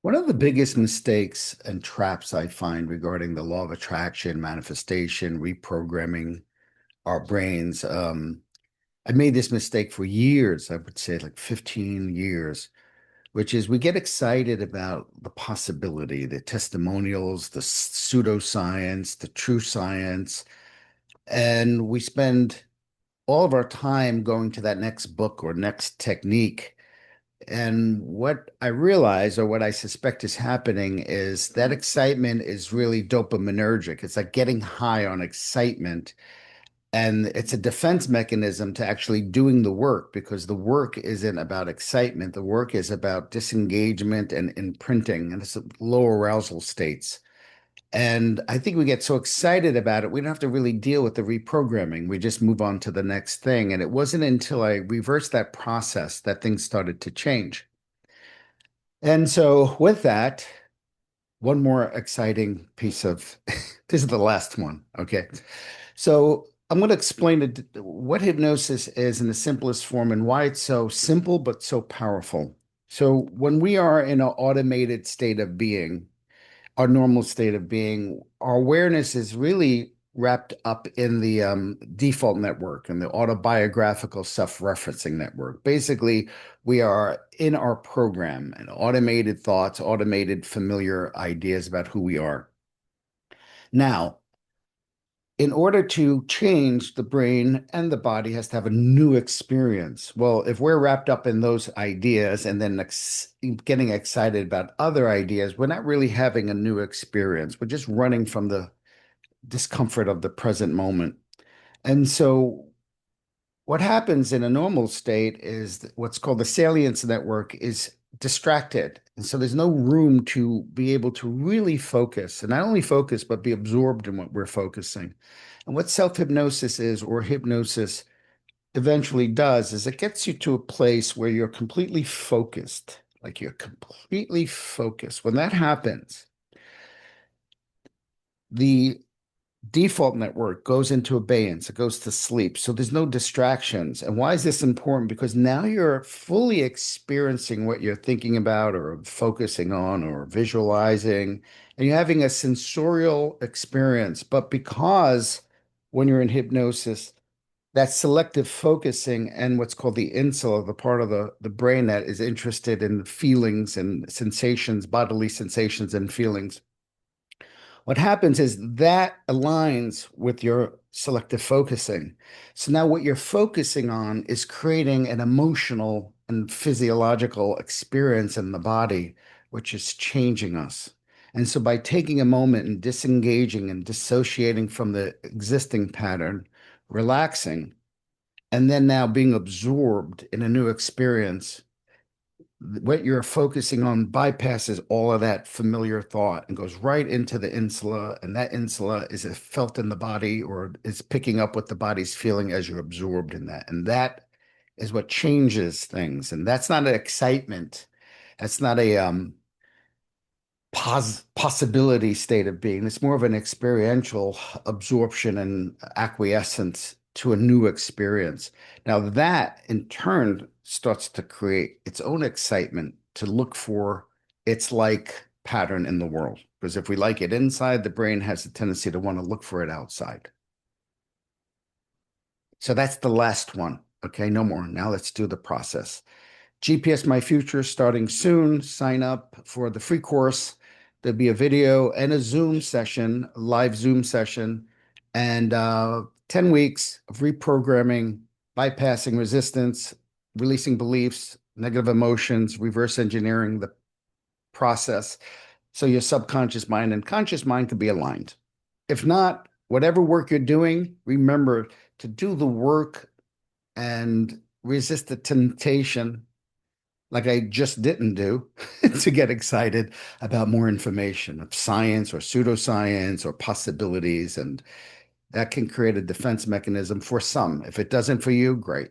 One of the biggest mistakes and traps I find regarding the law of attraction, manifestation, reprogramming our brains. I made this mistake for years, I would say like 15 years, which is we get excited about the possibility, the testimonials, the pseudoscience, the true science, and we spend all of our time going to that next book or next technique. And what I realize, or what I suspect is happening, is that excitement is really dopaminergic. It's like getting high on excitement. And it's a defense mechanism to actually doing the work because the work isn't about excitement. The work is about disengagement and imprinting, and it's low arousal states. And I think we get so excited about it, we don't have to really deal with the reprogramming. We just move on to the next thing. And it wasn't until I reversed that process that things started to change. And so, with that, one more exciting piece of this is the last one. Okay. So, I'm going to explain what hypnosis is in the simplest form and why it's so simple but so powerful. So, when we are in an automated state of being, our normal state of being, our awareness is really wrapped up in the default network and the autobiographical self-referencing network. Basically, we are in our program and automated thoughts, automated familiar ideas about who we are. Now, in order to change, the brain and the body has to have a new experience. Well, if we're wrapped up in those ideas and then getting excited about other ideas, we're not really having a new experience. We're just running from the discomfort of the present moment. And so what happens in a normal state is that what's called the salience network is distracted. And so there's no room to be able to really focus, and not only focus, but be absorbed in what we're focusing. And what self-hypnosis is, or hypnosis eventually does, is it gets you to a place where you're completely focused, like you're completely focused. When that happens, the default network goes into abeyance, it goes to sleep. So there's no distractions. And why is this important? Because now you're fully experiencing what you're thinking about or focusing on or visualizing, and you're having a sensorial experience. But because when you're in hypnosis, that selective focusing and what's called the insula, the part of the brain that is interested in feelings and sensations, bodily sensations and feelings, what happens is that aligns with your selective focusing. So now what you're focusing on is creating an emotional and physiological experience in the body, which is changing us. And so by taking a moment and disengaging and dissociating from the existing pattern, relaxing, and then now being absorbed in a new experience, what you're focusing on bypasses all of that familiar thought and goes right into the insula. And that insula is felt in the body or is picking up what the body's feeling as you're absorbed in that. And that is what changes things. And that's not an excitement. That's not a possibility state of being. It's more of an experiential absorption and acquiescence to a new experience. Now, that in turn starts to create its own excitement to look for its like pattern in the world. Because if we like it inside, the brain has a tendency to want to look for it outside. So that's the last one. Okay, no more. Now let's do the process. GPS My Future starting soon. Sign up for the free course. There'll be a video and a Zoom session, a live Zoom session, and 10 weeks of reprogramming, bypassing resistance, releasing beliefs, negative emotions, reverse engineering the process so your subconscious mind and conscious mind can be aligned. If not, whatever work you're doing, remember to do the work and resist the temptation like I just didn't do to get excited about more information of science or pseudoscience or possibilities. And that can create a defense mechanism for some. If it doesn't for you, great.